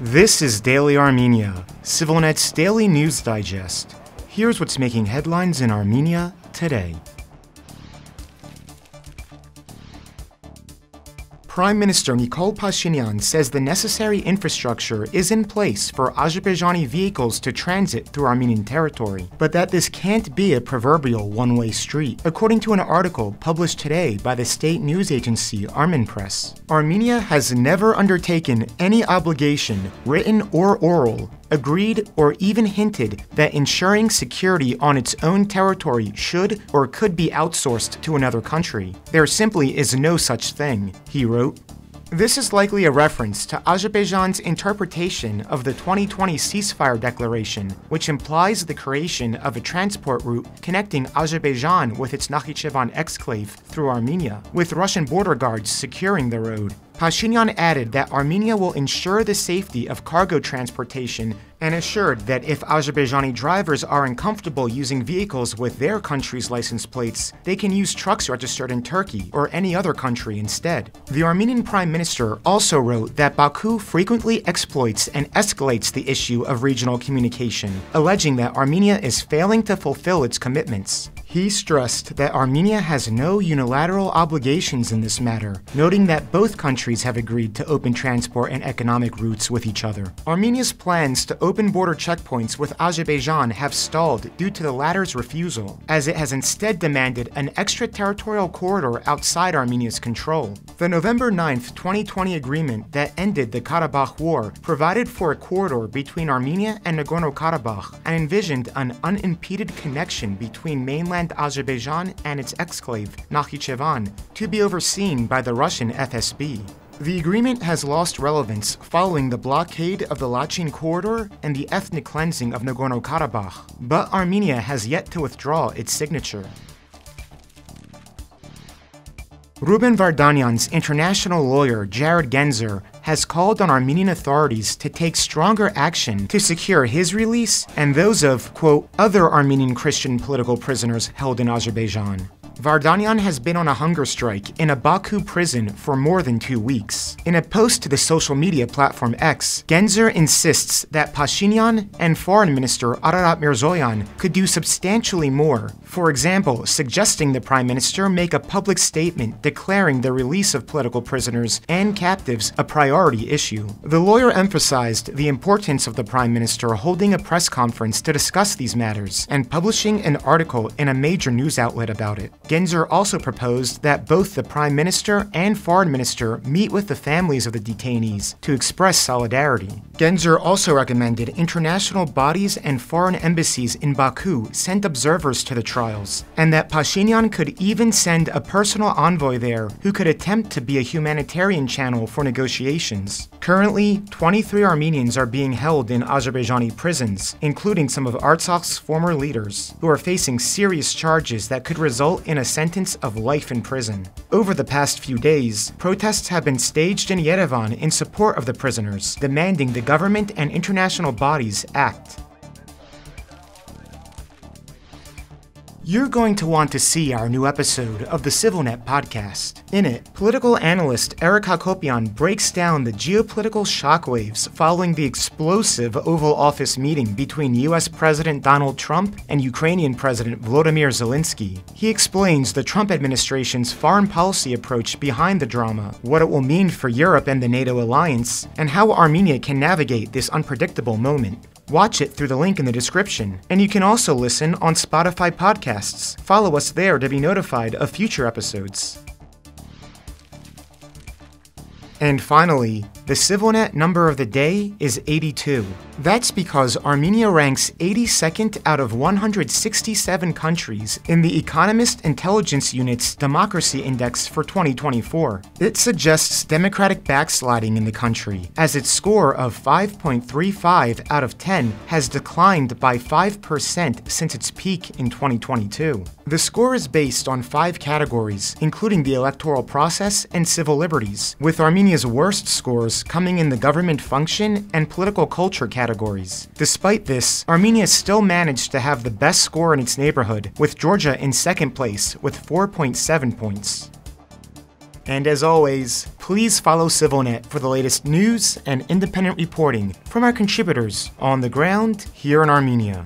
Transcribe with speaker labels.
Speaker 1: This is Daily Armenia, CivilNet's daily news digest. Here's what's making headlines in Armenia today. Prime Minister Nikol Pashinyan says the necessary infrastructure is in place for Azerbaijani vehicles to transit through Armenian territory, but that this can't be a proverbial one-way street. According to an article published today by the state news agency Armen Press, Armenia has never undertaken any obligation, written or oral, agreed or even hinted that ensuring security on its own territory should or could be outsourced to another country. There simply is no such thing, he wrote. This is likely a reference to Azerbaijan's interpretation of the 2020 ceasefire declaration, which implies the creation of a transport route connecting Azerbaijan with its Nakhichevan exclave through Armenia, with Russian border guards securing the road. Pashinyan added that Armenia will ensure the safety of cargo transportation and assured that if Azerbaijani drivers are uncomfortable using vehicles with their country's license plates, they can use trucks registered in Turkey or any other country instead. The Armenian Prime Minister also wrote that Baku frequently exploits and escalates the issue of regional communication, alleging that Armenia is failing to fulfill its commitments. He stressed that Armenia has no unilateral obligations in this matter, noting that both countries have agreed to open transport and economic routes with each other. Armenia's plans to open border checkpoints with Azerbaijan have stalled due to the latter's refusal, as it has instead demanded an extraterritorial corridor outside Armenia's control. The November 9, 2020 agreement that ended the Karabakh War provided for a corridor between Armenia and Nagorno-Karabakh and envisioned an unimpeded connection between mainland Azerbaijan and its exclave, Nakhichevan, to be overseen by the Russian FSB. The agreement has lost relevance following the blockade of the Lachin corridor and the ethnic cleansing of Nagorno-Karabakh, but Armenia has yet to withdraw its signature. Ruben Vardanyan's international lawyer, Jared Genser, has called on Armenian authorities to take stronger action to secure his release and those of, quote, other Armenian Christian political prisoners held in Azerbaijan. Vardanyan has been on a hunger strike in a Baku prison for more than 2 weeks. In a post to the social media platform X, Genser insists that Pashinyan and Foreign Minister Ararat Mirzoyan could do substantially more, for example, suggesting the Prime Minister make a public statement declaring the release of political prisoners and captives a priority issue. The lawyer emphasized the importance of the Prime Minister holding a press conference to discuss these matters and publishing an article in a major news outlet about it. Genser also proposed that both the Prime Minister and Foreign Minister meet with the families of the detainees to express solidarity. Genser also recommended international bodies and foreign embassies in Baku send observers to the trials, and that Pashinyan could even send a personal envoy there who could attempt to be a humanitarian channel for negotiations. Currently, 23 Armenians are being held in Azerbaijani prisons, including some of Artsak's former leaders, who are facing serious charges that could result in a sentence of life in prison. Over the past few days, protests have been staged in Yerevan in support of the prisoners, demanding the government and international bodies act. You're going to want to see our new episode of the CivilNet podcast. In it, political analyst Eric Hakopian breaks down the geopolitical shockwaves following the explosive Oval Office meeting between US President Donald Trump and Ukrainian President Volodymyr Zelensky. He explains the Trump administration's foreign policy approach behind the drama, what it will mean for Europe and the NATO alliance, and how Armenia can navigate this unpredictable moment. Watch it through the link in the description, and you can also listen on Spotify podcasts. Follow us there to be notified of future episodes. And finally, the CivilNet number of the day is 82. That's because Armenia ranks 82nd out of 167 countries in the Economist Intelligence Unit's Democracy Index for 2024. It suggests democratic backsliding in the country, as its score of 5.35 out of 10 has declined by 5% since its peak in 2022. The score is based on 5 categories, including the electoral process and civil liberties, with Armenia's worst scores coming in the government function and political culture categories. Despite this, Armenia still managed to have the best score in its neighborhood, with Georgia in second place with 4.7 points. And as always, please follow CivilNet for the latest news and independent reporting from our contributors on the ground here in Armenia.